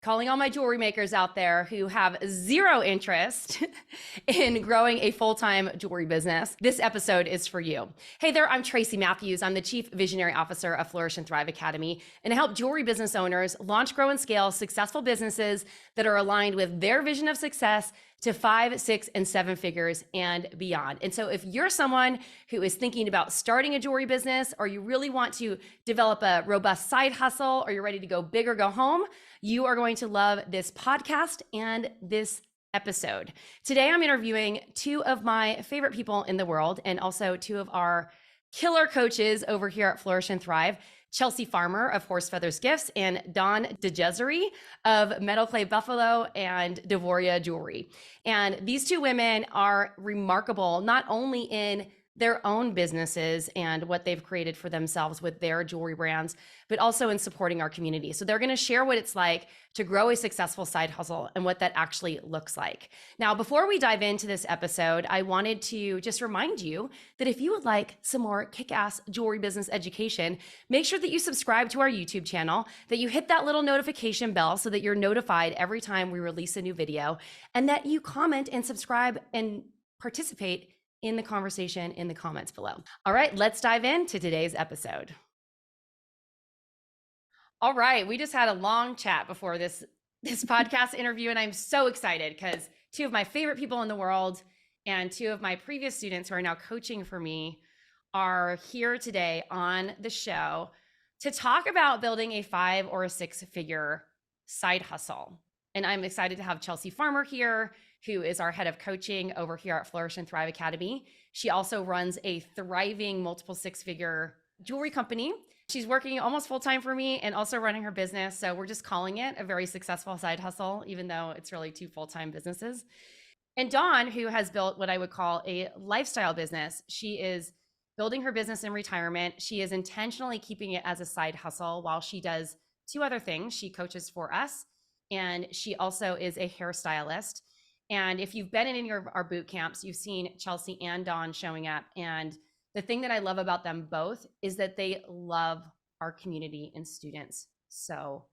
calling all my jewelry makers out there who have zero interest in growing a full-time jewelry business. This episode is for you. Hey there, I'm Tracy Matthews. I'm the Chief Visionary Officer of Flourish and Thrive Academy, and I help jewelry business owners launch, grow, and scale successful businesses that are aligned with their vision of success to 5, 6, and 7 figures and beyond. And so if you're someone who is thinking about starting a jewelry business, or you really want to develop a robust side hustle, or you're ready to go big or go home, you are going to love this podcast and this episode. Today, I'm interviewing 2 of my favorite people in the world, and also 2 of our killer coaches over here at Flourish and Thrive. Chelsea Farmer of Horse Feathers Gifts and Dawn DiGesare of Metal Clay Buffalo and Devoria Jewelry. And these 2 women are remarkable, not only in their own businesses and what they've created for themselves with their jewelry brands, but also in supporting our community. So they're going to share what it's like to grow a successful side hustle and what that actually looks like. Now, before we dive into this episode, I wanted to just remind you that if you would like some more kick-ass jewelry business education, make sure that you subscribe to our YouTube channel, that you hit that little notification bell so that you're notified every time we release a new video, and that you comment and subscribe and participate in the conversation in the comments below. All right, let's dive into today's episode. All right, we just had a long chat before this podcast interview, and I'm so excited because 2 of my favorite people in the world and 2 of my previous students who are now coaching for me are here today on the show to talk about building a 5 or a 6-figure side hustle. And I'm excited to have Chelsea Farmer here, who is our head of coaching over here at Flourish and Thrive Academy. She also runs a thriving multiple 6-figure jewelry company. She's working almost full-time for me and also running her business. So we're just calling it a very successful side hustle, even though it's really 2 full-time businesses. And Dawn, who has built what I would call a lifestyle business, she is building her business in retirement. She is intentionally keeping it as a side hustle while she does 2 other things. She coaches for us, and she also is a hairstylist. And if you've been in any of our boot camps, you've seen Chelsea and Dawn showing up. And the thing that I love about them both is that they love our community and students so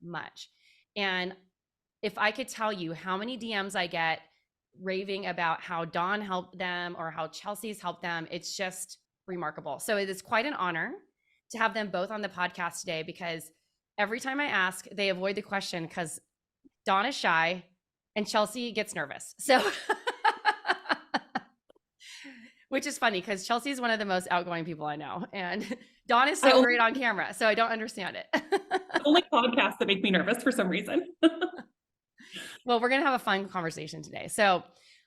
much. And if I could tell you how many DMs I get raving about how Dawn helped them or how Chelsea's helped them, it's just remarkable. So it is quite an honor to have them both on the podcast today, because every time I ask, they avoid the question because Dawn is shy and Chelsea gets nervous. So, which is funny because Chelsea is one of the most outgoing people I know. And Dawn is so great on camera. So I don't understand it. Only podcasts that make me nervous for some reason. Well, we're going to have a fun conversation today. So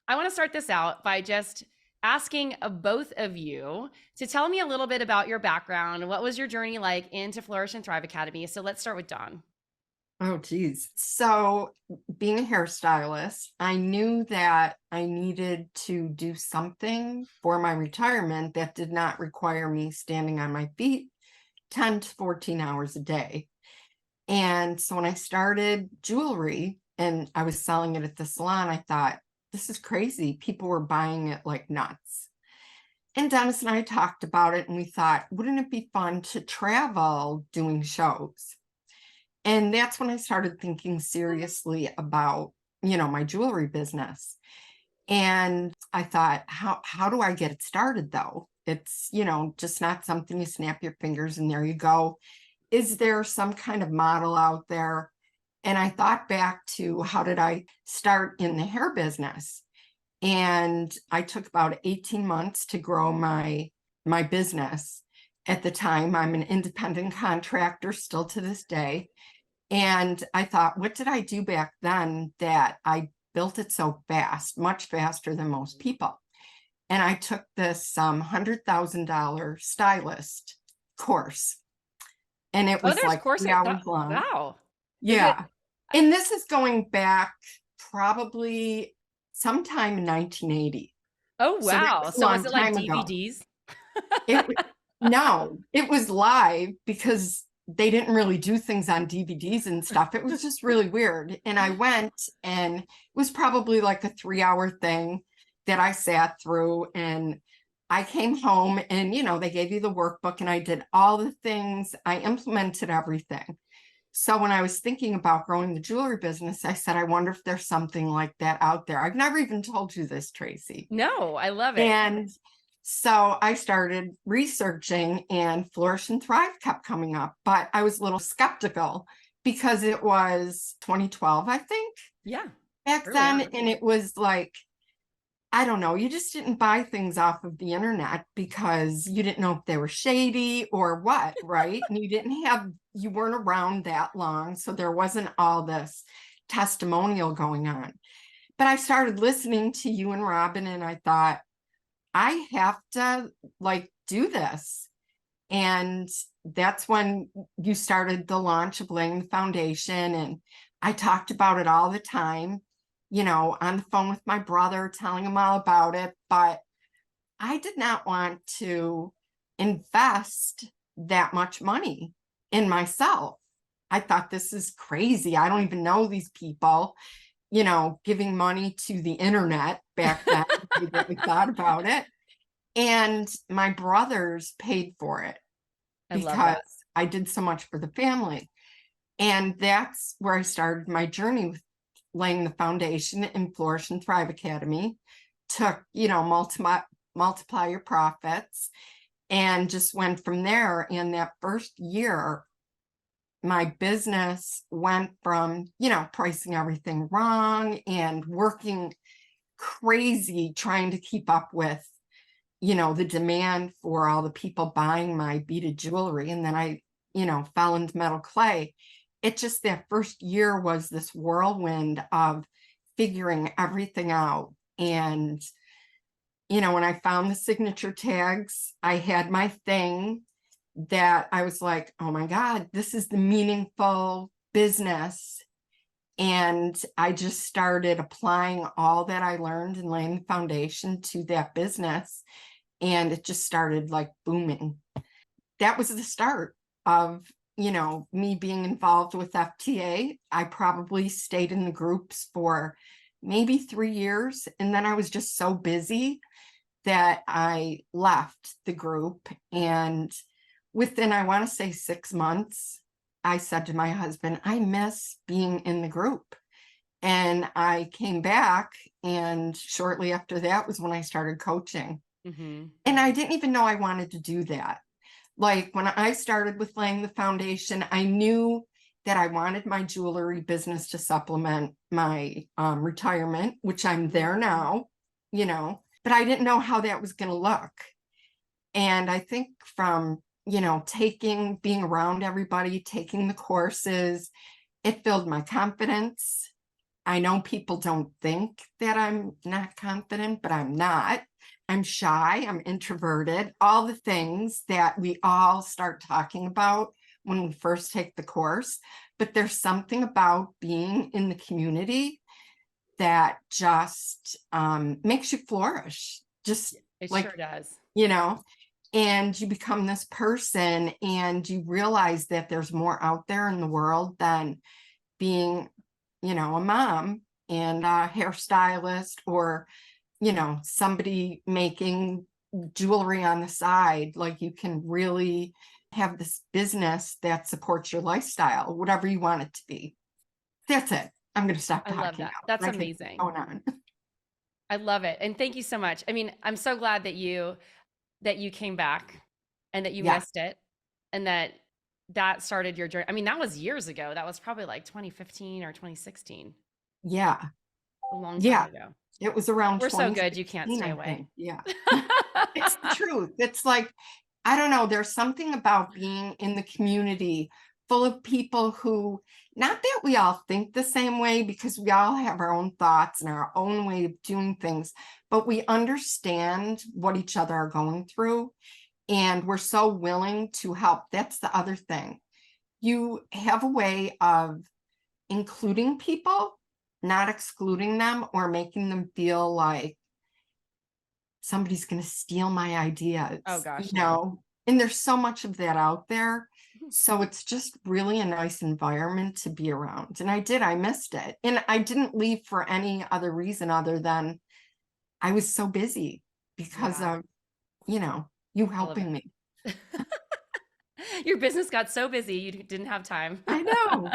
I want to start this out by just asking both of you to tell me a little bit about your background. What was your journey like into Flourish and Thrive Academy? So let's start with Dawn. Oh, geez. So being a hairstylist, I knew that I needed to do something for my retirement that did not require me standing on my feet 10 to 14 hours a day. And so when I started jewelry and I was selling it at the salon, I thought, this is crazy. People were buying it like nuts. And Dennis and I talked about it, and we thought, wouldn't it be fun to travel doing shows? And that's when I started thinking seriously about, my jewelry business. And I thought, how do I get it started though? It's, just not something you snap your fingers and there you go. Is there some kind of model out there? And I thought back to how did I start in the hair business? And I took about 18 months to grow my business. At the time, I'm an independent contractor still to this day. And I thought, what did I do back then that I built it so fast, much faster than most people? And I took this $100,000 stylist course. And it was like 3 hours long. Wow. Yeah. And this is going back probably sometime in 1980. Oh, wow. So was it like DVDs? No, it was live because they didn't really do things on DVDs and stuff. It was just really weird. And I went, and it was probably like a 3-hour thing that I sat through, and I came home and, they gave you the workbook and I did all the things. I implemented everything. So when I was thinking about growing the jewelry business, I said, I wonder if there's something like that out there. I've never even told you this, Tracy. No, I love it. And so I started researching, and Flourish and Thrive kept coming up, but I was a little skeptical because it was 2012, I think, Yeah. back Early then. on. And it was like, I don't know, you just didn't buy things off of the internet because you didn't know if they were shady or what, right? And you weren't around that long. So there wasn't all this testimonial going on. But I started listening to you and Robin, and I thought, I have to like do this. And that's when you started the launch of laying the foundation. And I talked about it all the time, on the phone with my brother, telling him all about it. But I did not want to invest that much money in myself. I thought, this is crazy. I don't even know these people, giving money to the internet back then. We really thought about it. And my brothers paid for it I love because that. I did so much for the family. And that's where I started my journey with laying the foundation in Flourish and Thrive Academy. Took, multiply your profits, and just went from there. And that first year, my business went from, pricing everything wrong and working crazy trying to keep up with, the demand for all the people buying my beaded jewelry. And then I, fell into metal clay. It just, that first year was this whirlwind of figuring everything out. And, when I found the signature tags, I had my thing that I was like, oh my God, this is the meaningful business. And I just started applying all that I learned and laying the foundation to that business. And it just started like booming. That was the start of, me being involved with FTA. I probably stayed in the groups for maybe 3 years. And then I was just so busy that I left the group. And within, I want to say 6 months, I said to my husband, I miss being in the group. And I came back, and shortly after that was when I started coaching. Mm-hmm. And I didn't even know I wanted to do that. Like when I started with laying the foundation, I knew that I wanted my jewelry business to supplement my retirement, which I'm there now, but I didn't know how that was going to look. And I think from, being around everybody, taking the courses, it filled my confidence. I know people don't think that I'm not confident, but I'm not. I'm shy, I'm introverted, all the things that we all start talking about when we first take the course. But there's something about being in the community that just makes you flourish. Just It like, sure does. And you become this person, and you realize that there's more out there in the world than being, a mom and a hairstylist, or, somebody making jewelry on the side. Like, you can really have this business that supports your lifestyle, whatever you want it to be. That's it. I'm going to stop I talking love that. now. That's I could keep amazing. going on. I love it. And thank you so much. I mean, I'm so glad that you came back and that you Yeah. missed it, and that started your journey. I mean, that was years ago. That was probably like 2015 or 2016. Yeah. A long Yeah. time ago. It was around We're so good, you can't 2016, stay I away. think. Yeah. It's the truth. It's like, I don't know, there's something about being in the community full of people who, not that we all think the same way, because we all have our own thoughts and our own way of doing things, but we understand what each other are going through, and we're so willing to help. That's the other thing. You have a way of including people, not excluding them or making them feel like somebody's going to steal my ideas. Oh gosh, no. And there's so much of that out there. So it's just really a nice environment to be around. And I missed it. And I didn't leave for any other reason other than I was so busy because of, you helping me. Your business got so busy, you didn't have time. I know.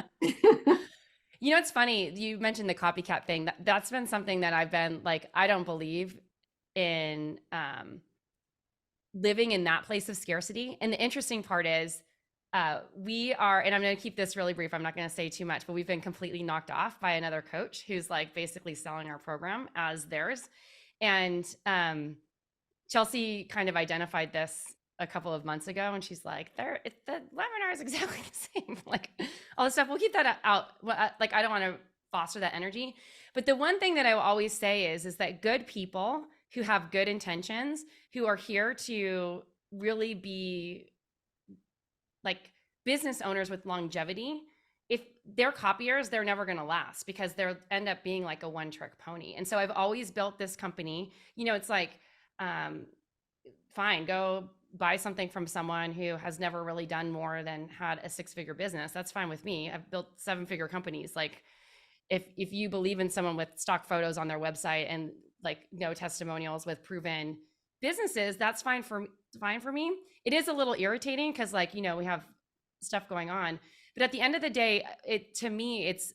You know, it's funny. You mentioned the copycat thing. That's been something that I've been like, I don't believe in living in that place of scarcity. And the interesting part is, we are, and I'm going to keep this really brief. I'm not going to say too much, but we've been completely knocked off by another coach who's like basically selling our program as theirs. And Chelsea kind of identified this a couple of months ago, and she's like, the webinar is exactly the same. Like all this stuff. We'll keep that out. Like, I don't want to foster that energy. But the one thing that I will always say is that good people who have good intentions, who are here to really be like business owners with longevity, if they're copiers, they're never going to last because they'll end up being like a one-trick pony. And so I've always built this company. You know, it's like, fine, go buy something from someone who has never really done more than had a 6-figure business. That's fine with me. I've built 7-figure companies. Like if you believe in someone with stock photos on their website and like no testimonials with proven businesses, that's fine for me. It is a little irritating because like, you know, we have stuff going on, but at the end of the day, to me, it's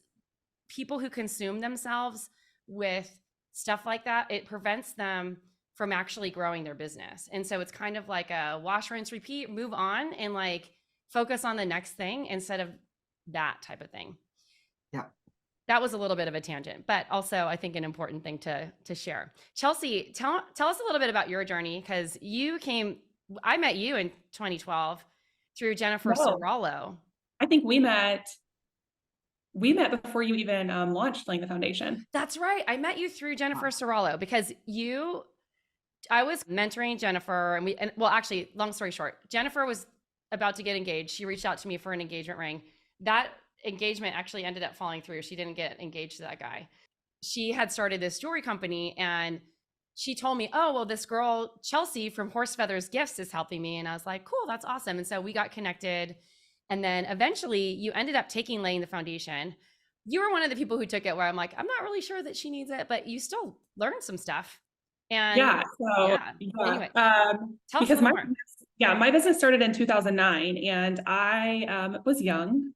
people who consume themselves with stuff like that. It prevents them from actually growing their business. And so it's kind of like a wash, rinse, repeat, move on and like focus on the next thing instead of that type of thing. Yeah. That was a little bit of a tangent, but also I think an important thing to share. Chelsea, tell us a little bit about your journey, because I met you in 2012 through Jennifer Serrallo. I think we met before you even launched Laying the Foundation. That's right. I met you through Jennifer Serrallo because I was mentoring Jennifer and well, actually, long story short, Jennifer was about to get engaged. She reached out to me for an engagement ring. That engagement actually ended up falling through. She didn't get engaged to that guy. She had started this jewelry company and she told me, oh, well, this girl, Chelsea from Horse Feathers Gifts is helping me. And I was like, cool, that's awesome. And so we got connected. And then eventually you ended up taking Laying the Foundation. You were one of the people who took it where I'm like, I'm not really sure that she needs it, but you still learned some stuff. And anyway, because my business started in 2009 and I was young,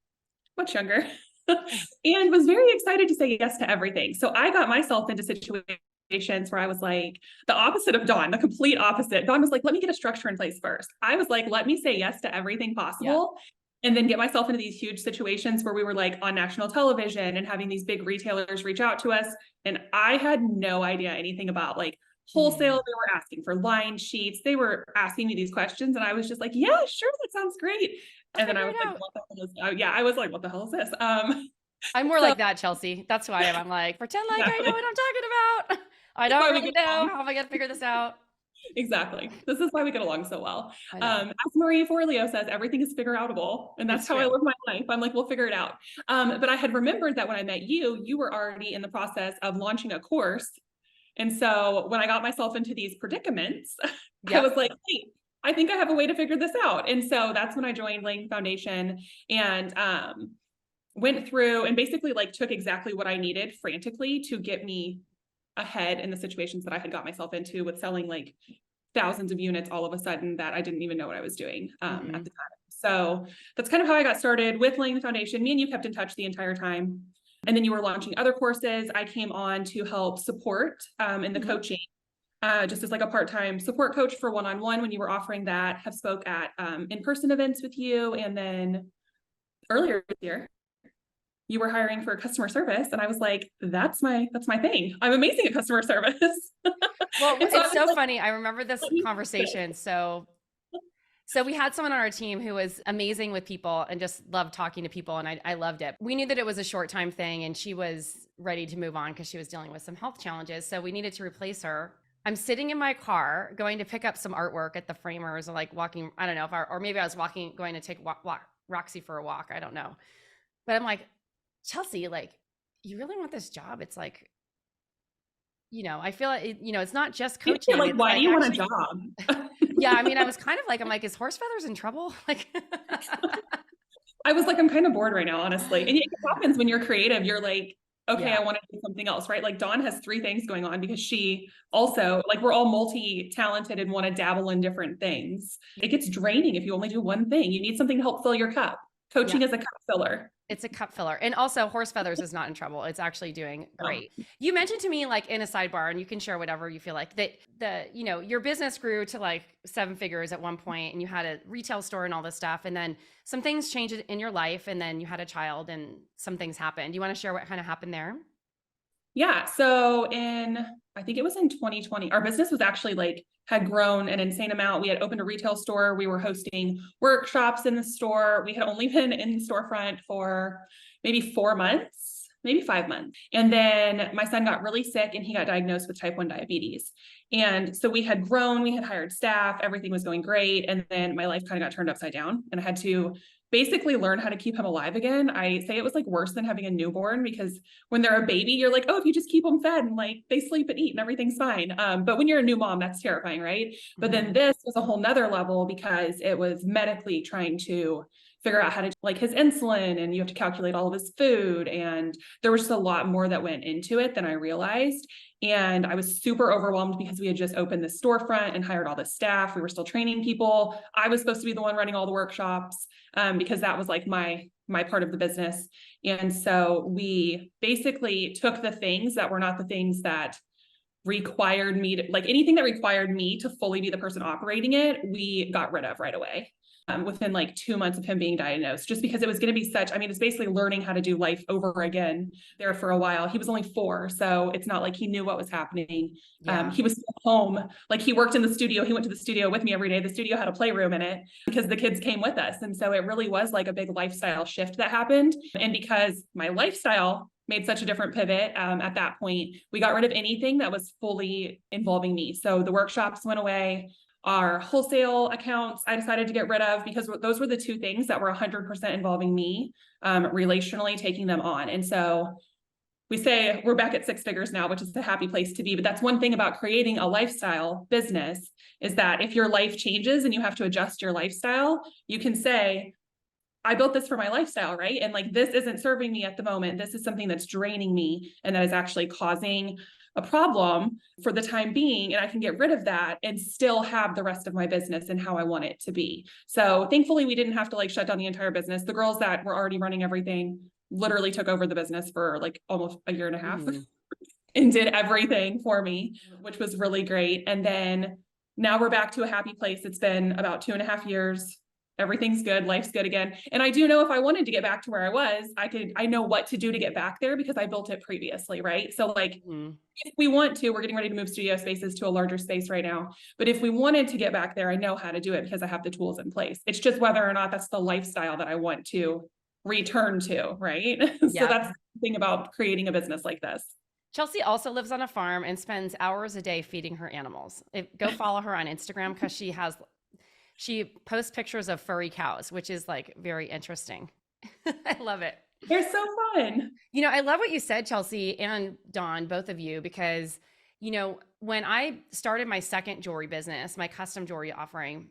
much younger, and was very excited to say yes to everything. So I got myself into situations where I was like the opposite of Dawn, the complete opposite. Dawn was like, let me get a structure in place first. I was like, let me say yes to everything possible. And then get myself into these huge situations where we were like on national television and having these big retailers reach out to us. And I had no idea anything about like wholesale. They were asking for line sheets. They were asking me these questions. And I was just like, yeah, sure. That sounds great. And then I was like, what the hell is this? I was like, what the hell is this? I'm more like that, Chelsea. That's who I am. I'm like, pretend like I know what I'm talking about. I don't really know. How am I going to figure this out? Exactly. This is why we get along so well. As Marie Forleo says, everything is figure outable. And that's how I live my life. I'm like, we'll figure it out. But I had remembered that when I met you, you were already in the process of launching a course. And so when I got myself into these predicaments, I was like, hey, I think I have a way to figure this out. And so that's when I joined Laying Foundation and went through and basically like took exactly what I needed frantically to get me ahead in the situations that I had got myself into with selling like thousands of units all of a sudden that I didn't even know what I was doing at the time. So that's kind of how I got started with Laying the Foundation. Me and you kept in touch the entire time. And then you were launching other courses. I came on to help support in the coaching, just as like a part-time support coach for one-on-one when you were offering that, have spoke at in-person events with you. And then earlier this year, you were hiring for customer service. And I was like, that's my thing. I'm amazing at customer service. Well, it's so funny. I remember this conversation. So we had someone on our team who was amazing with people and just loved talking to people. And I loved it. We knew that it was a short time thing and she was ready to move on because she was dealing with some health challenges. So we needed to replace her. I'm sitting in my car going to pick up some artwork at the Framers, or like walking, I don't know, or maybe I was going to take Roxy for a walk. I don't know. But I'm like, Chelsea, like, you really want this job? It's like, you know, I feel like, you know, it's not just coaching. Like, why do you want a job? Yeah. I mean, I was kind of like, I'm like, is Horse Feathers in trouble? Like, I was like, I'm kind of bored right now, honestly. And it happens when you're creative. You're like, okay, I want to do something else, right? Like Dawn has 3 things going on because she also, like, we're all multi-talented and want to dabble in different things. It gets draining if you only do one thing. You need something to help fill your cup. Coaching is a cup filler. It's a cup filler. And also Horse Feathers is not in trouble. It's actually doing great. You mentioned to me, like, in a sidebar, and you can share whatever you feel like, that your business grew to like 7 figures at one point, and you had a retail store and all this stuff. And then some things changed in your life, and then you had a child and some things happened. Do you want to share what kind of happened there? Yeah. So I think it was in 2020, our business was actually like, had grown an insane amount. We had opened a retail store. We were hosting workshops in the store. We had only been in the storefront for maybe 4 months, maybe 5 months. And then my son got really sick and he got diagnosed with type 1 diabetes. And so we had grown, we had hired staff, everything was going great. And then my life kind of got turned upside down and I had to basically learn how to keep him alive again. I say it was like worse than having a newborn because when they're a baby, you're like, oh, if you just keep them fed and like they sleep and eat and everything's fine. But when you're a new mom, that's terrifying, right? But then this was a whole nother level because it was medically trying to figure out how to, like, his insulin, and you have to calculate all of his food. And there was just a lot more that went into it than I realized. And I was super overwhelmed because we had just opened the storefront and hired all the staff. We were still training people. I was supposed to be the one running all the workshops because that was like my part of the business. And so we basically took the things that were not the things that required me to, like, anything that required me to fully be the person operating it, we got rid of right away. Within like 2 months of him being diagnosed, just because it was going to be such, I mean, it's basically learning how to do life over again there for a while. He was only 4, so it's not like he knew what was happening. He was still home. Like, he worked in the studio. He went to the studio with me every day. The studio had a playroom in it because the kids came with us. And so it really was like a big lifestyle shift that happened. And because my lifestyle made such a different pivot at that point, we got rid of anything that was fully involving me. So the workshops went away. Our wholesale accounts, I decided to get rid of because those were the 2 things that were 100% involving me, relationally taking them on. And so we say we're back at 6 figures now, which is a happy place to be. But that's one thing about creating a lifestyle business is that if your life changes and you have to adjust your lifestyle, you can say, I built this for my lifestyle, right? And like, this isn't serving me at the moment. This is something that's draining me and that is actually causing a problem for the time being. And I can get rid of that and still have the rest of my business and how I want it to be. So thankfully we didn't have to like shut down the entire business. The girls that were already running everything literally took over the business for like almost a year and a half and did everything for me, which was really great. And then now we're back to a happy place. It's been about 2.5 years. Everything's good. Life's good again. And I do know if I wanted to get back to where I was, I know what to do to get back there because I built it previously. Right. So like, if we want to, we're getting ready to move studio spaces to a larger space right now. But if we wanted to get back there, I know how to do it because I have the tools in place. It's just whether or not that's the lifestyle that I want to return to. Right. So that's the thing about creating a business like this. Chelsea also lives on a farm and spends hours a day feeding her animals. Go follow her on Instagram because she posts pictures of furry cows, which is like very interesting. I love it. They're so fun. I love what you said, Chelsea and Dawn, both of you, because, when I started my second jewelry business, my custom jewelry offering,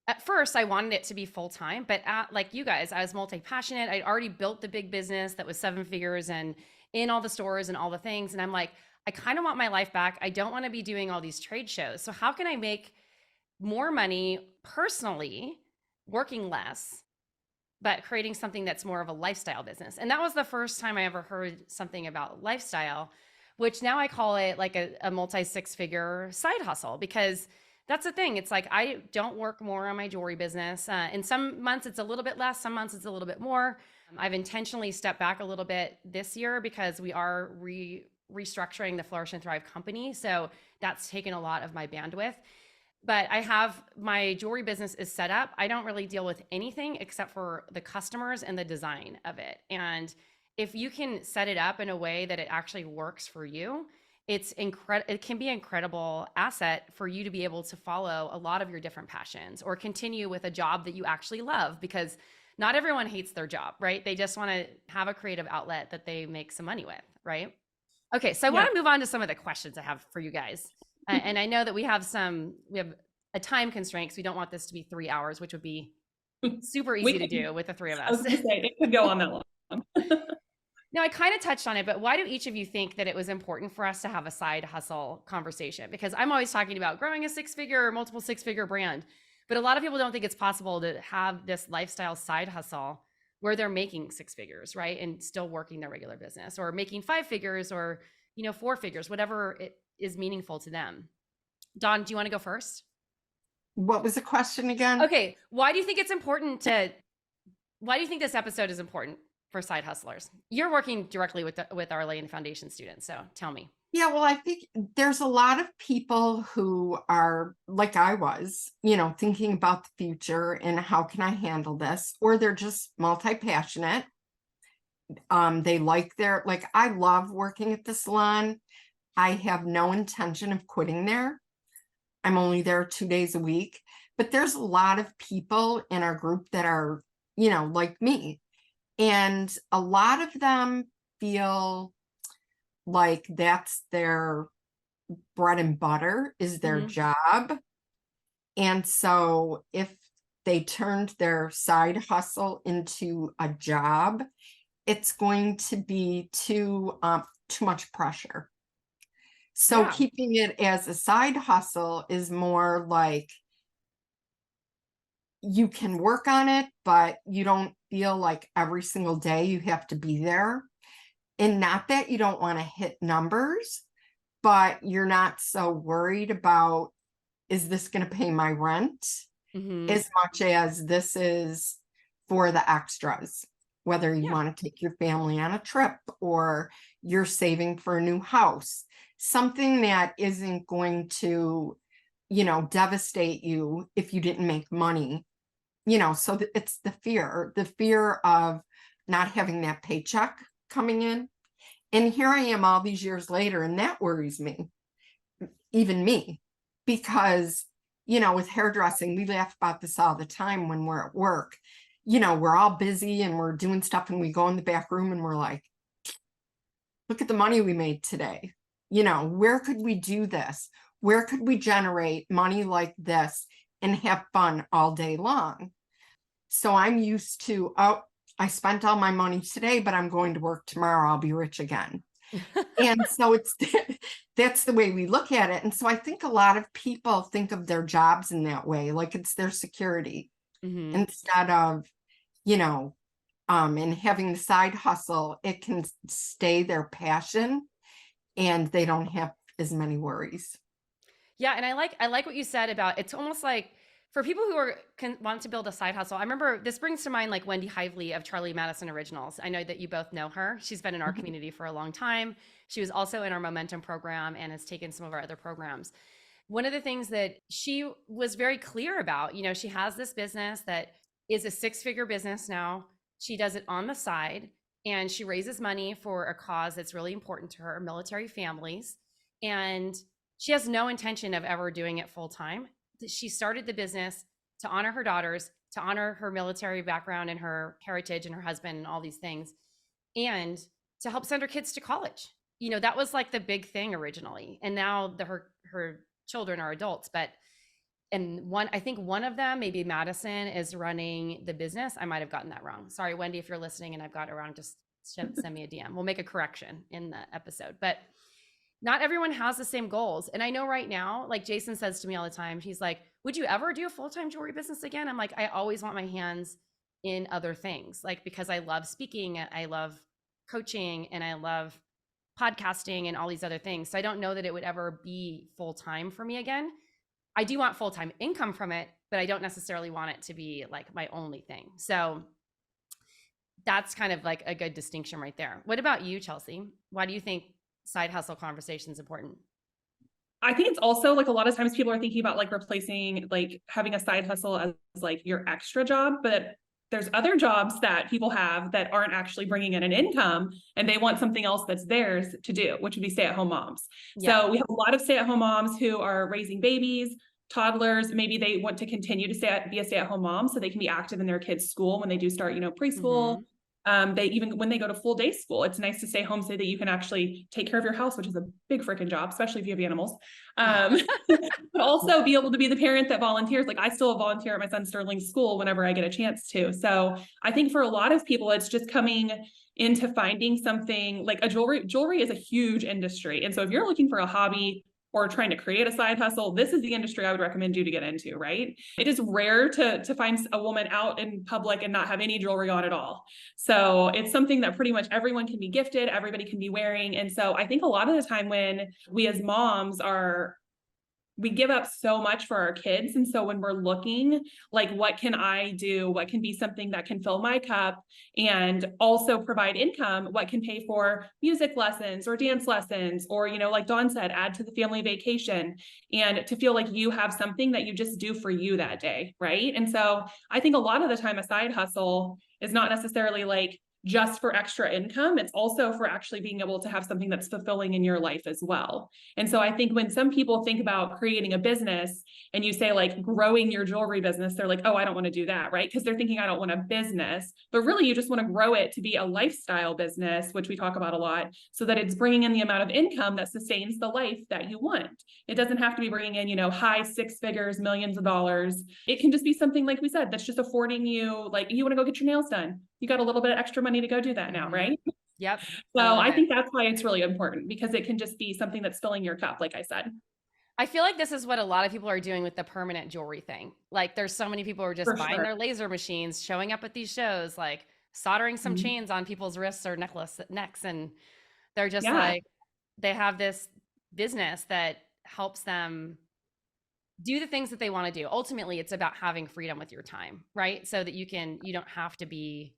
at first I wanted it to be full-time, but like you guys, I was multi-passionate. I'd already built the big business that was 7 figures and in all the stores and all the things. And I'm like, I kind of want my life back. I don't want to be doing all these trade shows. So how can I make more money personally, working less, but creating something that's more of a lifestyle business? And that was the first time I ever heard something about lifestyle, which now I call it like a multi-6-figure side hustle, because that's the thing. It's like, I don't work more on my jewelry business. In some months it's a little bit less, some months it's a little bit more. I've intentionally stepped back a little bit this year because we are restructuring the Flourish and Thrive company. So that's taken a lot of my bandwidth. But I have my jewelry business is set up. I don't really deal with anything except for the customers and the design of it. And if you can set it up in a way that it actually works for you, it can be an incredible asset for you to be able to follow a lot of your different passions or continue with a job that you actually love, because not everyone hates their job, right? They just want to have a creative outlet that they make some money with, right? Okay, so I want to move on to some of the questions I have for you guys. And I know that we have a time constraint because we don't want this to be 3 hours, which would be super easy to do with the 3 of us. I was gonna say, it could go on that long. Now, I kind of touched on it, but why do each of you think that it was important for us to have a side hustle conversation? Because I'm always talking about growing a six-figure or multiple six-figure brand, but a lot of people don't think it's possible to have this lifestyle side hustle where they're making six figures, right? And still working their regular business, or making five figures, or, four figures, whatever it is meaningful to them. Dawn, do you want to go first? What was the question again? Okay. Why do you think this episode is important for side hustlers? You're working directly with our Lane Foundation students, so tell me. Yeah, well, I think there's a lot of people who are like I was, thinking about the future and how can I handle this, or they're just multi-passionate. They like I love working at the salon. I have no intention of quitting there. I'm only there 2 days a week, but there's a lot of people in our group that are, like me. And a lot of them feel like that's their bread and butter, is their job. And so if they turned their side hustle into a job, it's going to be too much pressure. So keeping it as a side hustle is more like you can work on it, but you don't feel like every single day you have to be there. And not that you don't want to hit numbers, but you're not so worried about, is this going to pay my rent as much as this is for the extras, whether you want to take your family on a trip or you're saving for a new house, something that isn't going to, devastate you if you didn't make money, so it's the fear of not having that paycheck coming in. And here I am all these years later, and that worries me, even me, because, with hairdressing, we laugh about this all the time when we're at work. We're all busy and we're doing stuff, and we go in the back room and we're like, look at the money we made today. Where could we do this? Where could we generate money like this and have fun all day long? So I'm used to, I spent all my money today, but I'm going to work tomorrow. I'll be rich again. And so that's the way we look at it. And so I think a lot of people think of their jobs in that way, like it's their security instead of, and having the side hustle, it can stay their passion and they don't have as many worries. Yeah. And I like what you said about, it's almost like for people who want to build a side hustle. I remember this brings to mind like Wendy Hively of Charlie Madison Originals. I know that you both know her. She's been in our community for a long time. She was also in our Momentum program and has taken some of our other programs. One of the things that she was very clear about, she has this business that is a six-figure business now. She does it on the side and she raises money for a cause that's really important to her, military families. And she has no intention of ever doing it full time. She started the business to honor her daughters, to honor her military background and her heritage and her husband and all these things, and to help send her kids to college. That was like the big thing originally. And now her children are adults, I think one of them, maybe Madison, is running the business. I might've gotten that wrong. Sorry, Wendy, if you're listening and I've got it wrong, just send me a DM. We'll make a correction in the episode, but not everyone has the same goals. And I know right now, like Jason says to me all the time, he's like, would you ever do a full-time jewelry business again? I'm like, I always want my hands in other things, like, because I love speaking, I love coaching, and I love podcasting and all these other things. So I don't know that it would ever be full-time for me again. I do want full-time income from it, but I don't necessarily want it to be like my only thing. So that's kind of like a good distinction right there. What about you, Chelsea? Why do you think side hustle conversation is important? I think it's also like a lot of times people are thinking about like replacing like having a side hustle as like your extra job, but there's other jobs that people have that aren't actually bringing in an income and they want something else that's theirs to do, which would be stay-at-home moms. Yeah. So we have a lot of stay-at-home moms who are raising babies, toddlers. Maybe they want to continue to be a stay-at-home mom so they can be active in their kids' school when they do start, preschool. They even when they go to full day school, it's nice to stay home so that you can actually take care of your house, which is a big freaking job, especially if you have animals. But also be able to be the parent that volunteers. Like I still volunteer at my son Sterling's school whenever I get a chance to. So I think for a lot of people, it's just coming into finding something like jewelry is a huge industry. And so if you're looking for a hobby or trying to create a side hustle, this is the industry I would recommend you to get into, right? It is rare to find a woman out in public and not have any jewelry on at all. So it's something that pretty much everyone can be gifted, everybody can be wearing. And so I think a lot of the time when we as moms we give up so much for our kids. And so when we're looking like, what can I do? What can be something that can fill my cup and also provide income? What can pay for music lessons or dance lessons? Or, like Dawn said, add to the family vacation, and to feel like you have something that you just do for you that day. Right. And so I think a lot of the time a side hustle is not necessarily like just for extra income. It's also for actually being able to have something that's fulfilling in your life as well. And so I think when some people think about creating a business and you say like growing your jewelry business, they're like, oh, I don't want to do that, right? Because they're thinking I don't want a business, but really you just want to grow it to be a lifestyle business, which we talk about a lot, so that it's bringing in the amount of income that sustains the life that you want. It doesn't have to be bringing in, high six figures, millions of dollars. It can just be something like we said, that's just affording you, like you want to go get your nails done. You got a little bit of extra money to go do that now, right? Yep. So I think that's why it's really important, because it can just be something that's filling your cup, like I said. I feel like this is what a lot of people are doing with the permanent jewelry thing. Like there's so many people who are just buying their laser machines, showing up at these shows, like soldering some chains on people's wrists or necks. And they're just like, they have this business that helps them do the things that they want to do. Ultimately, it's about having freedom with your time, right? So that you don't have to be.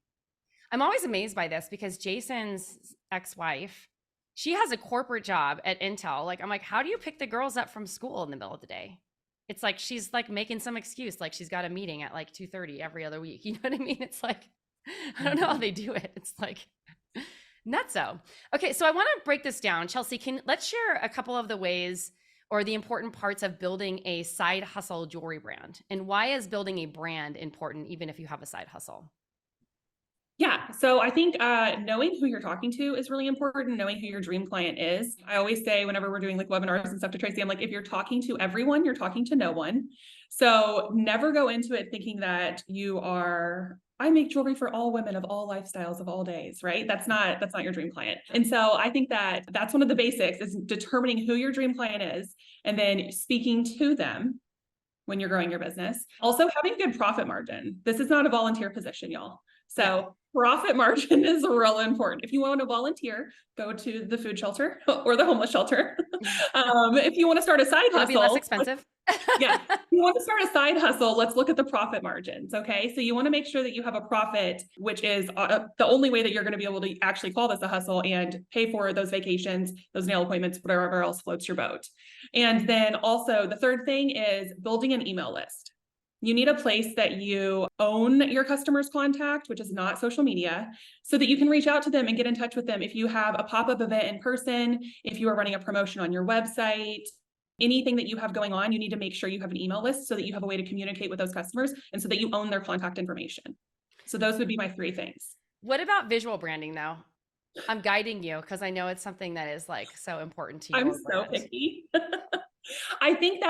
I'm always amazed by this because Jason's ex-wife, she has a corporate job at Intel. Like, I'm like, how do you pick the girls up from school in the middle of the day? It's like, she's like making some excuse. Like she's got a meeting at like 2:30 every other week. You know what I mean? It's like, I don't know how they do it. It's like nutso. Okay. So I want to break this down. Chelsea, let's share a couple of the ways or the important parts of building a side hustle jewelry brand, and why is building a brand important even if you have a side hustle? Yeah. So I think knowing who you're talking to is really important, knowing who your dream client is. I always say whenever we're doing like webinars and stuff to Tracy, I'm like, if you're talking to everyone, you're talking to no one. So never go into it thinking that I make jewelry for all women of all lifestyles of all days, right? That's not your dream client. And so I think that that's one of the basics, is determining who your dream client is and then speaking to them when you're growing your business. Also having good profit margin. This is not a volunteer position, y'all. So profit margin is real important. If you want to volunteer, go to the food shelter or the homeless shelter. If you want to start a side hustle, it'll be less expensive. If you want to start a side hustle, let's look at the profit margins. Okay. So you want to make sure that you have a profit, which is the only way that you're going to be able to actually call this a hustle and pay for those vacations, those nail appointments, whatever else floats your boat. And then also the third thing is building an email list. You need a place that you own your customer's contact, which is not social media, so that you can reach out to them and get in touch with them. If you have a pop-up event in person, if you are running a promotion on your website, anything that you have going on, you need to make sure you have an email list so that you have a way to communicate with those customers and so that you own their contact information. So those would be my three things. What about visual branding though? I'm guiding you because I know it's something that is like so important to you. I'm so picky. I think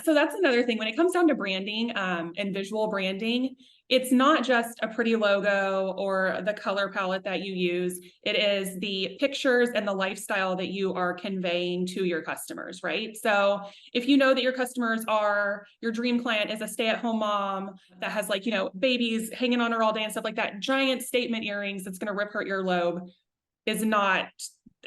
so that's another thing when it comes down to branding and visual branding. It's not just a pretty logo or the color palette that you use. It is the pictures and the lifestyle that you are conveying to your customers, right? So if you know that your dream client is a stay-at-home mom that has like, babies hanging on her all day and stuff like that, giant statement earrings that's going to rip her earlobe is not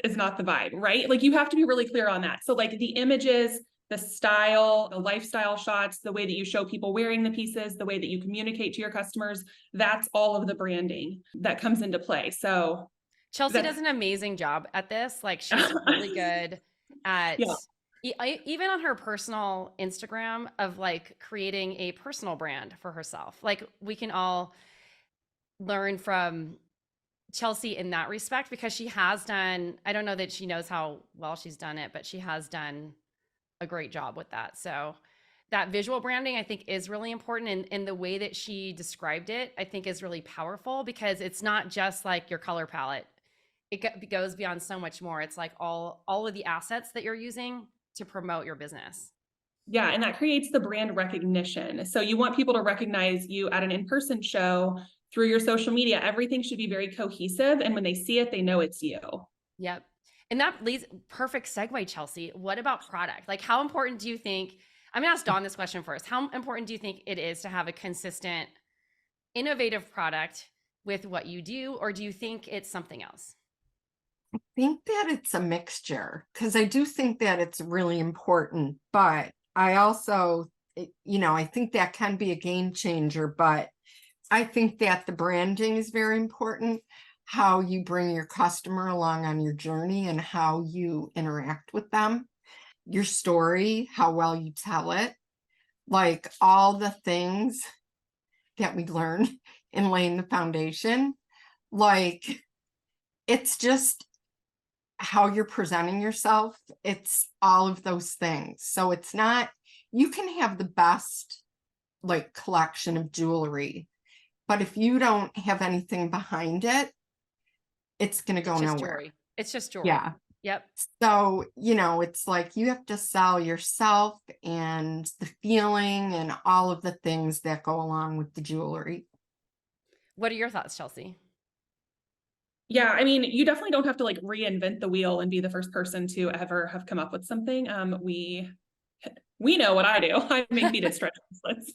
the vibe, right? Like you have to be really clear on that. So like the images, the style, the lifestyle shots, the way that you show people wearing the pieces, the way that you communicate to your customers, that's all of the branding that comes into play. So Chelsea does an amazing job at this. Like she's really good at even on her personal Instagram of like creating a personal brand for herself. Like we can all learn from Chelsea in that respect because she has done, I don't know that she knows how well she's done it, but she has done a great job with that. So that visual branding I think is really important, and the way that she described it I think is really powerful because it's not just like your color palette. It goes beyond so much more. It's like all of the assets that you're using to promote your business. Yeah, and that creates the brand recognition. So you want people to recognize you at an in-person show through your social media, everything should be very cohesive. And when they see it, they know it's you. Yep. And that leads perfect segue, Chelsea. What about product? Like, how important do you think, I'm gonna ask Dawn this question first. How important do you think it is to have a consistent, innovative product with what you do, or do you think it's something else? I think that it's a mixture, because I do think that it's really important, but I also, I think that can be a game changer, but I think that the branding is very important, how you bring your customer along on your journey and how you interact with them, your story, how well you tell it, like all the things that we learn in laying the foundation. Like, it's just how you're presenting yourself. It's all of those things. So it's not, you can have the best like collection of jewelry, but if you don't have anything behind it, it's going to go nowhere. Jewelry. It's just jewelry. Yeah. Yep. So, it's like you have to sell yourself and the feeling and all of the things that go along with the jewelry. What are your thoughts, Chelsea? Yeah, I mean, you definitely don't have to like reinvent the wheel and be the first person to ever have come up with something. We know what I do. I make beaded stretch bracelets,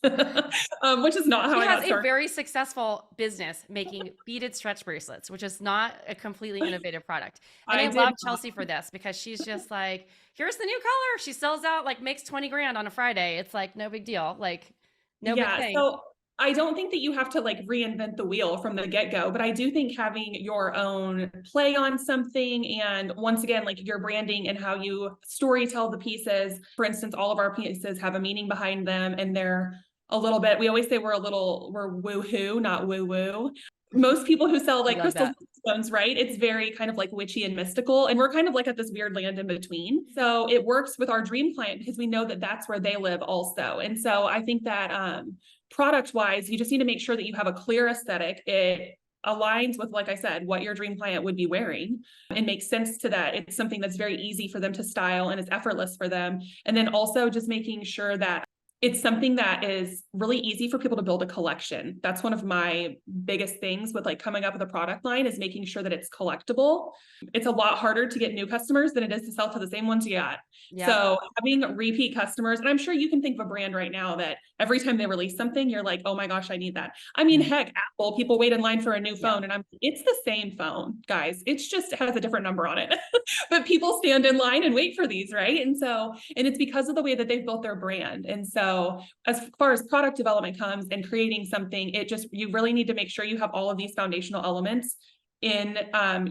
which is not how I got started. She has a very successful business making beaded stretch bracelets, which is not a completely innovative product. And I love Chelsea for this because she's just like, here's the new color. She sells out, like makes 20 grand on a Friday. It's like, no big deal. Like no big thing. So I don't think that you have to like reinvent the wheel from the get-go, but I do think having your own play on something, and once again, like your branding and how you story tell the pieces. For instance, all of our pieces have a meaning behind them, and they're a little bit, we always say we're woo-hoo, not woo-woo. Most people who sell like crystal stones, right? It's very kind of like witchy and mystical. And we're kind of like at this weird land in between. So it works with our dream client because we know that that's where they live also. And so I think that, product wise, you just need to make sure that you have a clear aesthetic. It aligns with, like I said, what your dream client would be wearing and makes sense to that. It's something that's very easy for them to style and it's effortless for them. And then also just making sure that it's something that is really easy for people to build a collection. That's one of my biggest things with like coming up with a product line, is making sure that it's collectible. It's a lot harder to get new customers than it is to sell to the same ones you got. Yeah. So having repeat customers, and I'm sure you can think of a brand right now that every time they release something, you're like, oh my gosh, I need that. I mean, heck, Apple, people wait in line for a new phone and it's the same phone, guys. It's just has a different number on it, but people stand in line and wait for these, right? And it's because of the way that they've built their brand. And so as far as product development comes and creating something, you really need to make sure you have all of these foundational elements in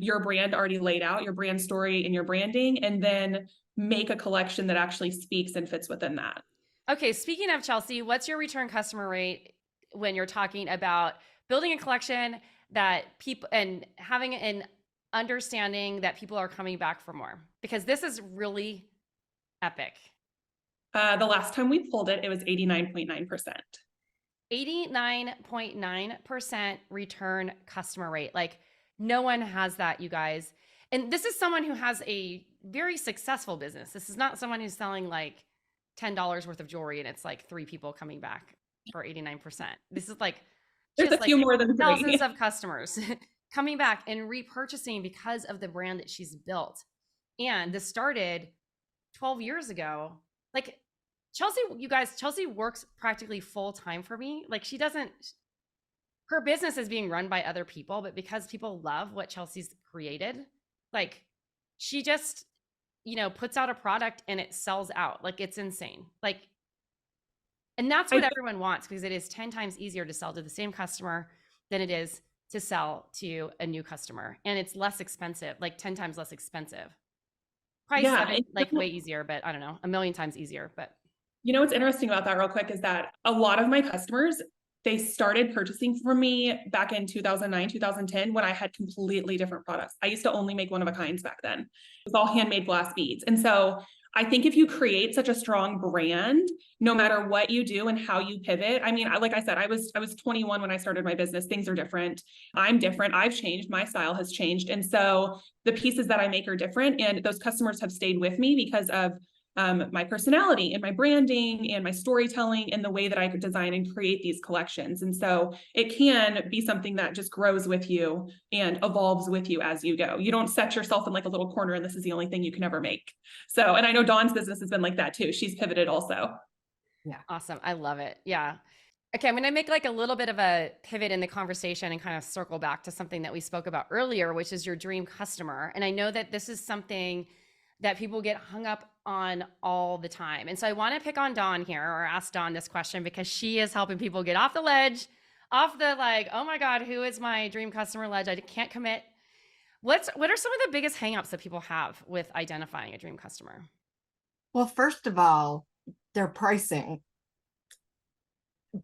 your brand already laid out, your brand story and your branding, and then make a collection that actually speaks and fits within that. Okay, speaking of Chelsea, what's your return customer rate when you're talking about building a collection that people and having an understanding that people are coming back for more? Because this is really epic. The last time we pulled it, it was 89.9%. 89.9% return customer rate. Like no one has that, you guys. And this is someone who has a very successful business. This is not someone who's selling like $10 worth of jewelry and it's like 3 people coming back for 89%. This is like there's a few more than thousands of customers coming back and repurchasing because of the brand that she's built. And this started 12 years ago. Like Chelsea, you guys, Chelsea works practically full time for me. Like her business is being run by other people, but because people love what Chelsea's created, like she just, puts out a product and it sells out. Like it's insane. Like, and that's what everyone wants, because it is 10 times easier to sell to the same customer than it is to sell to a new customer. And it's less expensive, like 10 times less expensive. Price, like way easier, but I don't know, 1,000,000 times easier. But what's interesting about that real quick is that a lot of my customers, they started purchasing from me back in 2009, 2010, when I had completely different products. I used to only make one-of-a-kinds back then. It was all handmade glass beads. And so I think if you create such a strong brand, no matter what you do and how you pivot, I mean, like I said, I was 21 when I started my business. Things are different. I'm different. I've changed. My style has changed. And so the pieces that I make are different. And those customers have stayed with me because of my personality and my branding and my storytelling and the way that I could design and create these collections. And so it can be something that just grows with you and evolves with you as you go. You don't set yourself in like a little corner and this is the only thing you can ever make. So, and I know Dawn's business has been like that too. She's pivoted also. Yeah. Awesome. I love it. Yeah. Okay, I'm going to make like a little bit of a pivot in the conversation and kind of circle back to something that we spoke about earlier, which is your dream customer. And I know that this is something that people get hung up on all the time. And so I want to pick on Dawn here, or ask Dawn this question, because she is helping people get off the ledge, off the like, oh my God, who is my dream customer ledge? I can't commit. What are some of the biggest hangups that people have with identifying a dream customer? Well, first of all, their pricing,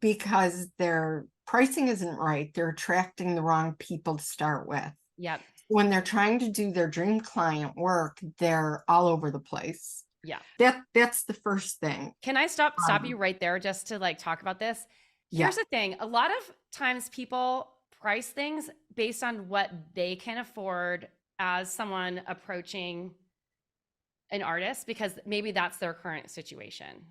because their pricing isn't right. They're attracting the wrong people to start with. Yep. When they're trying to do their dream client work, they're all over the place. Yeah. That's the first thing. Can I stop you right there just to like talk about this? Yeah. Here's the thing. A lot of times people price things based on what they can afford as someone approaching an artist, because maybe that's their current situation.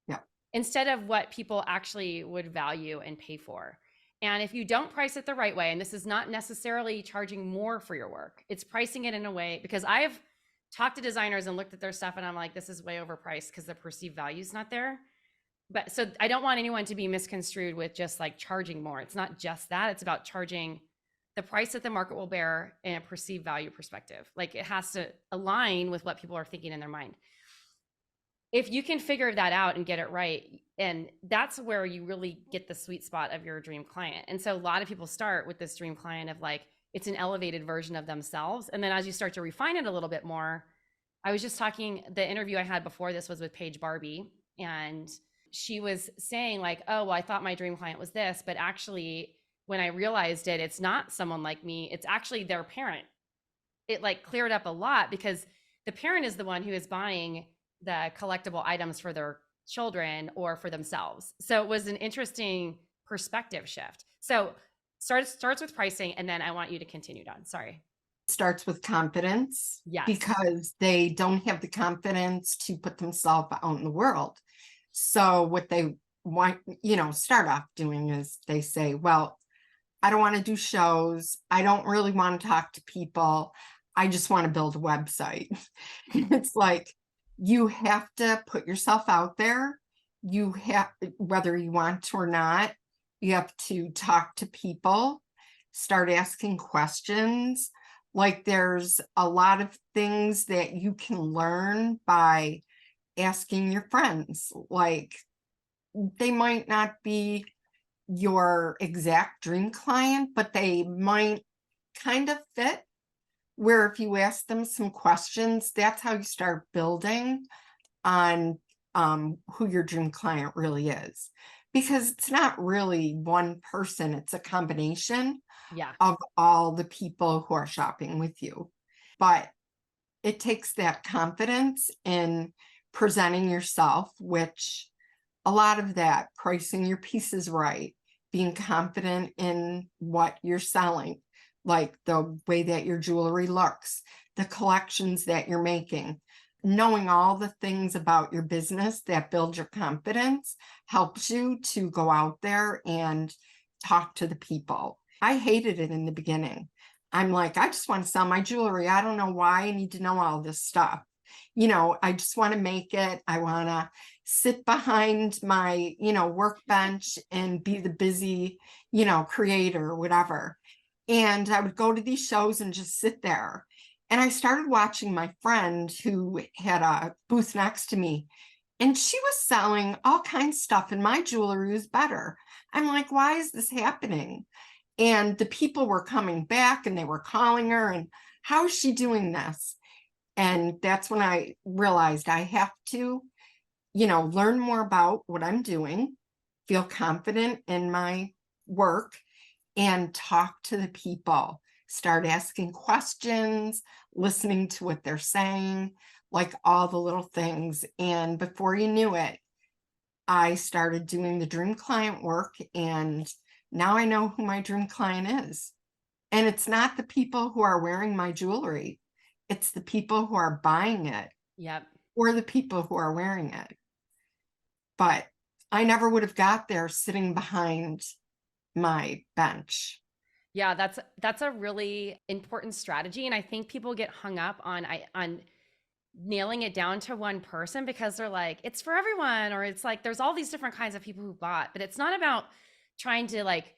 Yeah. Instead of what people actually would value and pay for. And if you don't price it the right way, and this is not necessarily charging more for your work, it's pricing it in a way, because I have talked to designers and looked at their stuff and I'm like, this is way overpriced because the perceived value is not there. But so I don't want anyone to be misconstrued with just like charging more. It's not just that. It's about charging the price that the market will bear in a perceived value perspective. Like it has to align with what people are thinking in their mind. If you can figure that out and get it right, and that's where you really get the sweet spot of your dream client. And so a lot of people start with this dream client of like, it's an elevated version of themselves. And then as you start to refine it a little bit more, I was just talking, the interview I had before this was with Paige Barbie, and she was saying like, oh, well, I thought my dream client was this, but actually when I realized it, it's not someone like me, it's actually their parent. It like cleared up a lot, because the parent is the one who is buying the collectible items for their children or for themselves. So it was an interesting perspective shift. So starts with pricing, and then I want you to continue, Dawn. Sorry. Starts with confidence. Yes. Because they don't have the confidence to put themselves out in the world. So what they want, start off doing is they say, well, I don't want to do shows. I don't really want to talk to people. I just want to build a website. It's like, you have to put yourself out there. You have, whether you want to or not, you have to talk to people, start asking questions. Like there's a lot of things that you can learn by asking your friends. Like they might not be your exact dream client, but they might kind of fit, where if you ask them some questions, that's how you start building on who your dream client really is. Because it's not really one person, it's a combination of all the people who are shopping with you. But it takes that confidence in presenting yourself, which a lot of that, pricing your pieces right, being confident in what you're selling, like the way that your jewelry looks, the collections that you're making, knowing all the things about your business that build your confidence helps you to go out there and talk to the people. I hated it in the beginning. I'm like, I just want to sell my jewelry. I don't know why I need to know all this stuff. I just want to make it. I want to sit behind my, workbench and be the busy, creator or whatever. And I would go to these shows and just sit there. And I started watching my friend who had a booth next to me, and she was selling all kinds of stuff, and my jewelry was better. I'm like, why is this happening? And the people were coming back and they were calling her, and how is she doing this? And that's when I realized I have to, learn more about what I'm doing, feel confident in my work, and talk to the people, start asking questions, listening to what they're saying, like all the little things. And before you knew it, I started doing the dream client work, and now I know who my dream client is. And it's not the people who are wearing my jewelry. It's the people who are buying it. Yep. or the people who are wearing it. But I never would have got there sitting behind my bench. Yeah, that's a really important strategy, and I think people get hung up on nailing it down to one person because they're like, it's for everyone, or it's like there's all these different kinds of people who bought, but it's not about trying to like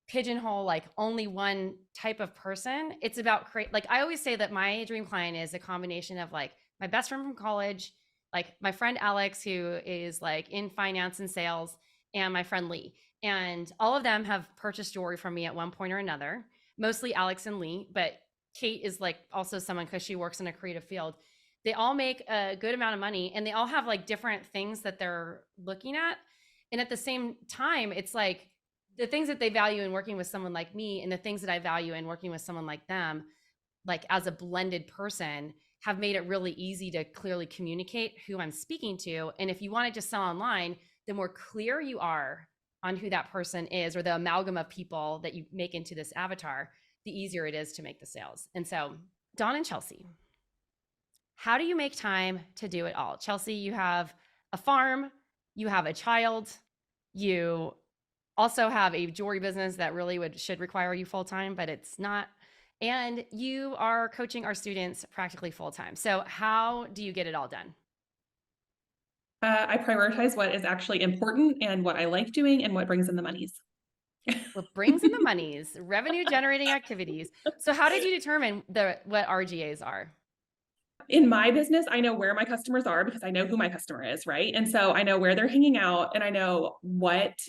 pigeonhole like only one type of person. It's about create, like I always say that my dream client is a combination of like my best friend from college, like my friend Alex, who is like in finance and sales, and my friend Lee. And all of them have purchased jewelry from me at one point or another, mostly Alex and Lee, but Kate is like also someone because she works in a creative field. They all make a good amount of money and they all have like different things that they're looking at. And at the same time, it's like the things that they value in working with someone like me and the things that I value in working with someone like them, like as a blended person, have made it really easy to clearly communicate who I'm speaking to. And if you want to just sell online, the more clear you are on who that person is or the amalgam of people that you make into this avatar, the easier it is to make the sales. And so, Dawn and Chelsea, how do you make time to do it all? Chelsea, you have a farm, you have a child, you also have a jewelry business that really should require you full time, but it's not. And you are coaching our students practically full time. So how do you get it all done? I prioritize what is actually important and what I like doing and what brings in the monies. What brings in the monies, revenue generating activities. So how did you determine what RGAs are? In my business, I know where my customers are because I know who my customer is, right? And so I know where they're hanging out and I know what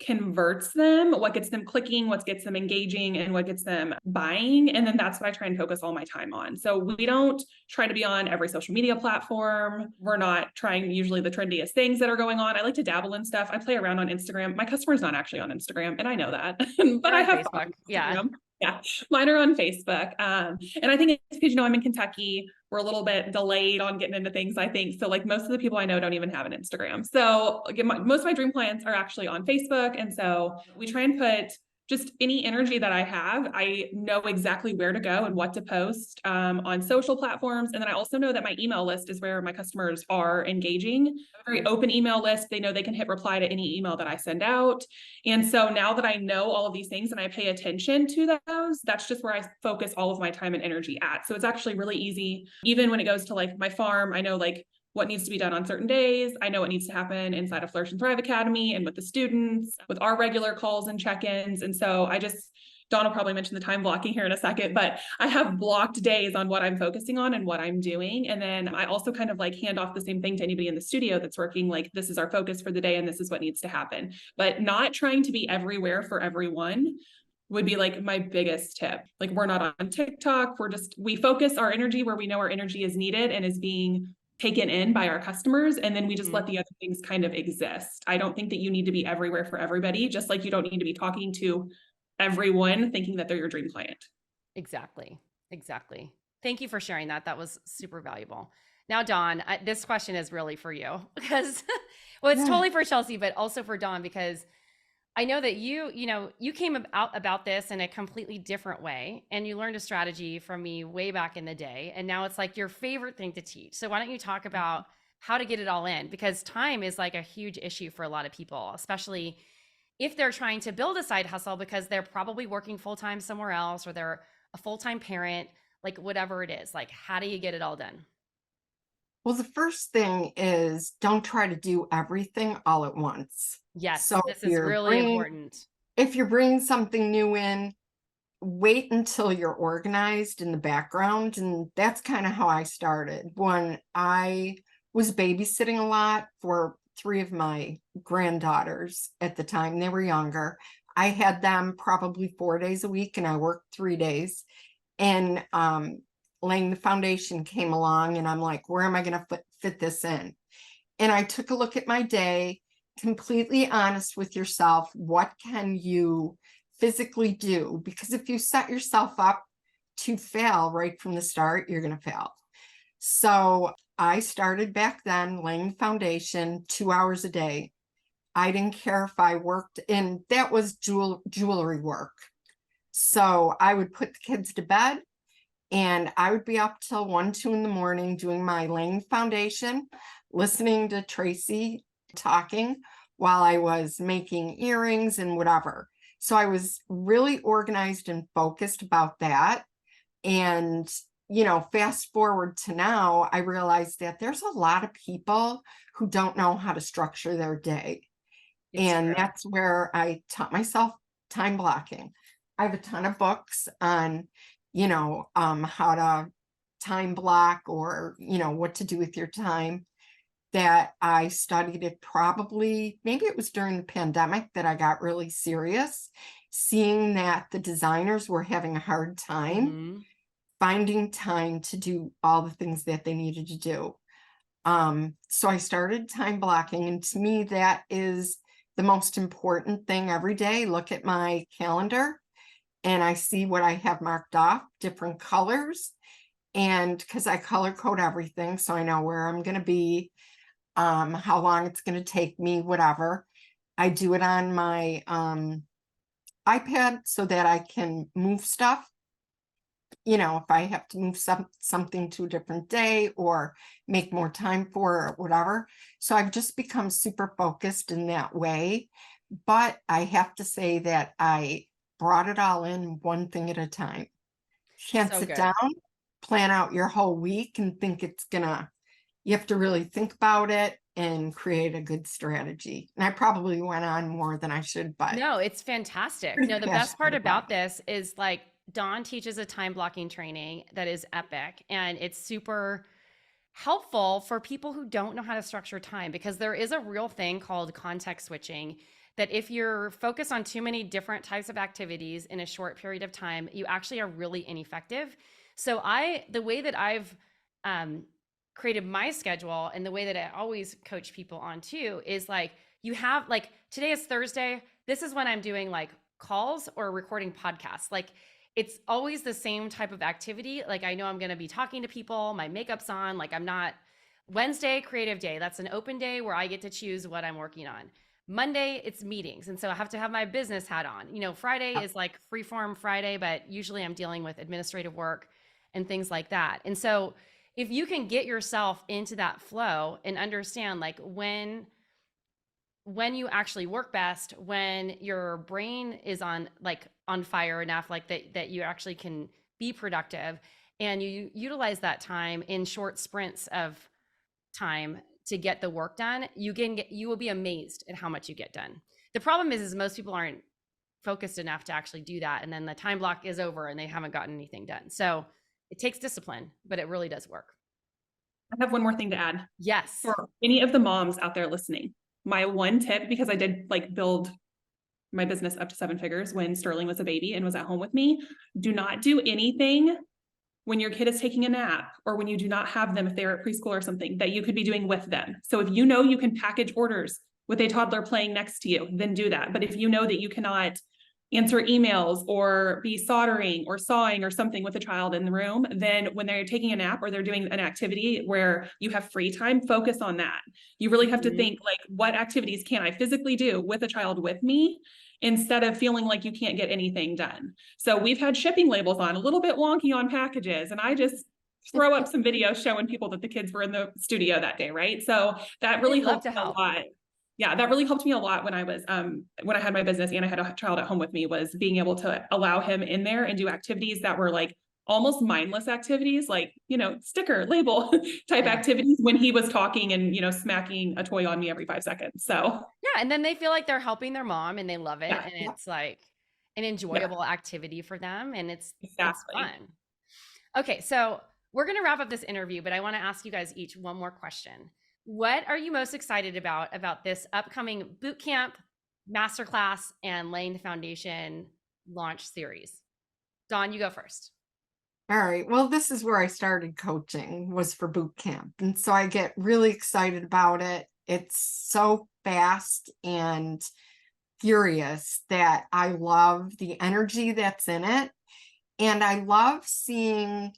converts them, what gets them clicking, what gets them engaging, and what gets them buying. And then that's what I try and focus all my time on. So we don't try to be on every social media platform. We're not trying usually the trendiest things that are going on. I like to dabble in stuff. I play around on Instagram. My customer's not actually on Instagram, and I know that, but I have Facebook. Yeah. Yeah, mine are on Facebook. And I think it's because, you know, I'm in Kentucky. We're a little bit delayed on getting into things, I think. So like most of the people I know don't even have an Instagram. So again, most of my dream clients are actually on Facebook. And so we try and put just any energy that I have, I know exactly where to go and what to post on social platforms. And then I also know that my email list is where my customers are engaging. I have a very open email list. They know they can hit reply to any email that I send out. And so now that I know all of these things and I pay attention to those, that's just where I focus all of my time and energy at. So it's actually really easy. Even when it goes to like my farm, I know like what needs to be done on certain days. I know what needs to happen inside of Flourish and Thrive Academy and with the students, with our regular calls and check-ins. And so Dawn will probably mention the time blocking here in a second, but I have blocked days on what I'm focusing on and what I'm doing. And then I also kind of like hand off the same thing to anybody in the studio that's working, like this is our focus for the day and this is what needs to happen. But not trying to be everywhere for everyone would be like my biggest tip. Like we're not on TikTok. We focus our energy where we know our energy is needed and is being taken in by our customers. And then we just let the other things kind of exist. I don't think that you need to be everywhere for everybody, just like you don't need to be talking to everyone thinking that they're your dream client. Exactly. Thank you for sharing that. That was super valuable. Now, Dawn, this question is really for you because, well, it's totally for Chelsea, but also for Dawn, because I know that you came about this in a completely different way and you learned a strategy from me way back in the day. And now it's like your favorite thing to teach. So why don't you talk about how to get it all in? Because time is like a huge issue for a lot of people, especially if they're trying to build a side hustle because they're probably working full-time somewhere else or they're a full-time parent, like whatever it is. Like, how do you get it all done? Well, the first thing is don't try to do everything all at once. Yes, So this is really important. If you're bringing something new in, wait until you're organized in the background. And that's kind of how I started. When I was babysitting a lot for 3 of my granddaughters at the time, they were younger. I had them probably 4 days a week and I worked 3 days. And laying the foundation came along and I'm like, where am I going to fit this in? And I took a look at my day, completely honest with yourself. What can you physically do? Because if you set yourself up to fail right from the start, you're going to fail. So I started back then laying the foundation 2 hours a day. I didn't care if I worked, and that was jewelry work. So I would put the kids to bed And I would be up till 1, 2 in the morning doing my laying foundation, listening to Tracy talking while I was making earrings and whatever. So I was really organized and focused about that. And, fast forward to now, I realized that there's a lot of people who don't know how to structure their day. And that's where I taught myself time blocking. I have a ton of books on, how to time block or, what to do with your time, that I studied it probably, maybe it was during the pandemic that I got really serious, seeing that the designers were having a hard time finding time to do all the things that they needed to do. So I started time blocking, and to me, that is the most important thing every day. Look at my calendar and I see what I have marked off, different colors. And because I color code everything, so I know where I'm going to be, how long it's going to take me, whatever. I do it on my iPad so that I can move stuff. If I have to move something to a different day or make more time for it or whatever. So I've just become super focused in that way. But I have to say that I brought it all in one thing at a time. Can't sit down, plan out your whole week and think you have to really think about it and create a good strategy. And I probably went on more than I should, but no, it's fantastic. No, the best part about this is like Dawn teaches a time blocking training that is epic, and it's super helpful for people who don't know how to structure time, because there is a real thing called context switching, that if you're focused on too many different types of activities in a short period of time, you actually are really ineffective. So the way that I've created my schedule, and the way that I always coach people on too, is like, you have like, today is Thursday. This is when I'm doing like calls or recording podcasts. Like, it's always the same type of activity. Like, I know I'm going to be talking to people, my makeup's on, like I'm not. Wednesday, creative day. That's an open day where I get to choose what I'm working on. Monday, it's meetings. And so I have to have my business hat on. Friday is like freeform Friday, but usually I'm dealing with administrative work and things like that. And so if you can get yourself into that flow and understand like when you actually work best, when your brain is on fire enough, like that you actually can be productive, and you utilize that time in short sprints of time to get the work done, you will be amazed at how much you get done. The problem is most people aren't focused enough to actually do that, and then the time block is over and they haven't gotten anything done. So it takes discipline, but it really does work. I have one more thing to add. Yes. For any of the moms out there listening, my one tip, because I did build my business up to 7 figures when Sterling was a baby and was at home with me, do not do anything when your kid is taking a nap, or when you do not have them, if they're at preschool or something, that you could be doing with them. So if you know you can package orders with a toddler playing next to you, then do that. But if you know that you cannot answer emails or be soldering or sawing or something with a child in the room, then when they're taking a nap or they're doing an activity where you have free time, focus on that. You really have to think like, what activities can I physically do with a child with me, instead of feeling like you can't get anything done. So we've had shipping labels on, a little bit wonky on packages, and I just throw up some videos showing people that the kids were in the studio that day, right? So that really helped a lot. Yeah, that really helped me a lot when I was when I had my business and I had a child at home with me, was being able to allow him in there and do activities that were like almost mindless activities, like, sticker label type activities, when he was talking and, smacking a toy on me every 5 seconds. So yeah, and then they feel like they're helping their mom and they love it, and it's like an enjoyable activity for them, and it's fun. Okay, so we're going to wrap up this interview, but I want to ask you guys each one more question. What are you most excited about this upcoming bootcamp, masterclass, and laying the foundation launch series? Dawn, you go first. All right. Well, this is where I started coaching, was for boot camp. And so I get really excited about it. It's so fast and furious that I love the energy that's in it. And I love seeing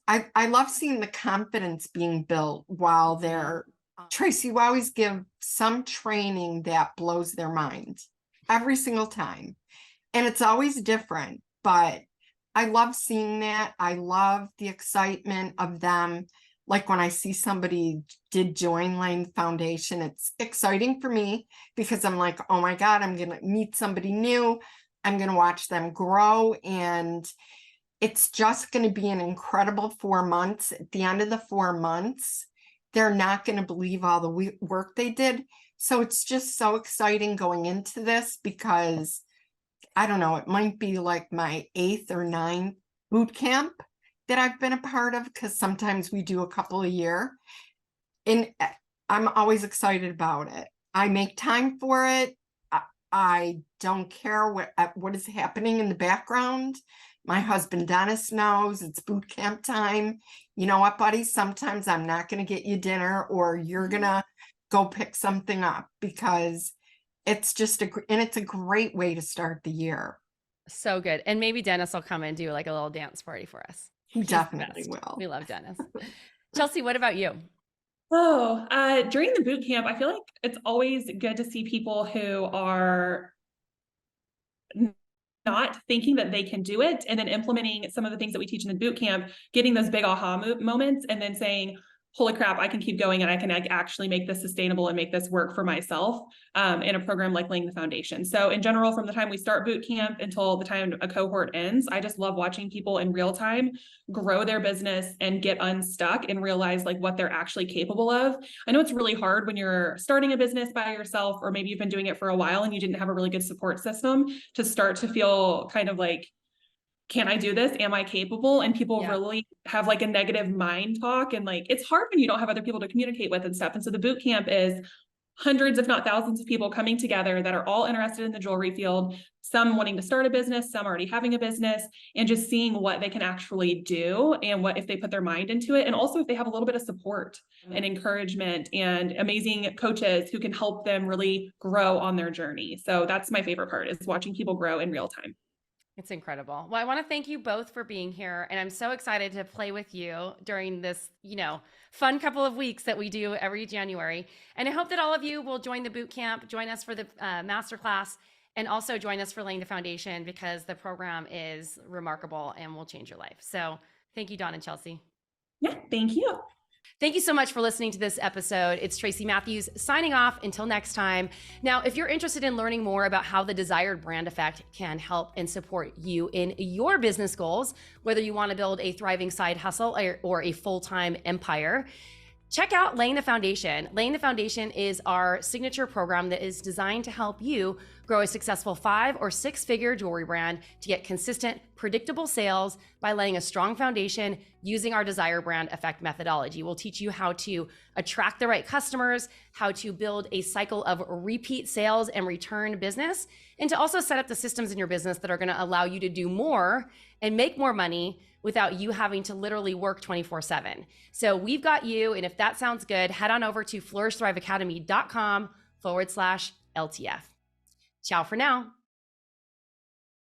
the confidence being built while they're, Tracy, you always give some training that blows their mind every single time. And it's always different, but I love seeing that. I love the excitement of them. Like when I see somebody did join Lane Foundation, it's exciting for me because I'm like, oh my God, I'm going to meet somebody new. I'm going to watch them grow. And it's just going to be an incredible 4 months. At the end of the 4 months, they're not going to believe all the work they did. So it's just so exciting going into this because I don't know, it might be like my 8th or 9th boot camp that I've been a part of because sometimes we do a couple a year. And I'm always excited about it. I make time for it. I don't care what is happening in the background. My husband Dennis knows it's boot camp time. You know what, buddy? Sometimes I'm not going to get you dinner or you're going to go pick something up because it's just it's a great way to start the year. So good. And maybe Dennis will come and do like a little dance party for us. He definitely will. We love Dennis. Chelsea, what about you? Oh, during the boot camp, I feel like it's always good to see people who are not thinking that they can do it and then implementing some of the things that we teach in the boot camp, getting those big aha moments and then saying, holy crap, I can keep going and I can actually make this sustainable and make this work for myself in a program like Laying the Foundation. So in general, from the time we start boot camp until the time a cohort ends, I just love watching people in real time grow their business and get unstuck and realize like what they're actually capable of. I know it's really hard when you're starting a business by yourself, or maybe you've been doing it for a while and you didn't have a really good support system to start to feel kind of like, can I do this? Am I capable? And people really have like a negative mind talk. And like, it's hard when you don't have other people to communicate with and stuff. And so the boot camp is hundreds, if not thousands of people coming together that are all interested in the jewelry field, some wanting to start a business, some already having a business, and just seeing what they can actually do and what if they put their mind into it. And also if they have a little bit of support and encouragement and amazing coaches who can help them really grow on their journey. So that's my favorite part, is watching people grow in real time. It's incredible. Well, I want to thank you both for being here. And I'm so excited to play with you during this, fun couple of weeks that we do every January. And I hope that all of you will join the boot camp, join us for the masterclass, and also join us for Laying the Foundation because the program is remarkable and will change your life. So thank you, Dawn and Chelsea. Yeah, thank you. Thank you so much for listening to this episode. It's Tracy Matthews signing off until next time. Now, if you're interested in learning more about how the desired brand effect can help and support you in your business goals, whether you want to build a thriving side hustle or a full-time empire, check out Laying the Foundation. Laying the Foundation is our signature program that is designed to help you grow a successful 5 or 6-figure jewelry brand to get consistent, predictable sales by laying a strong foundation using our Desire Brand Effect methodology. We'll teach you how to attract the right customers, how to build a cycle of repeat sales and return business, and to also set up the systems in your business that are going to allow you to do more and make more money without you having to literally work 24/7. So we've got you. And if that sounds good, head on over to flourishthriveacademy.com/LTF. Ciao for now.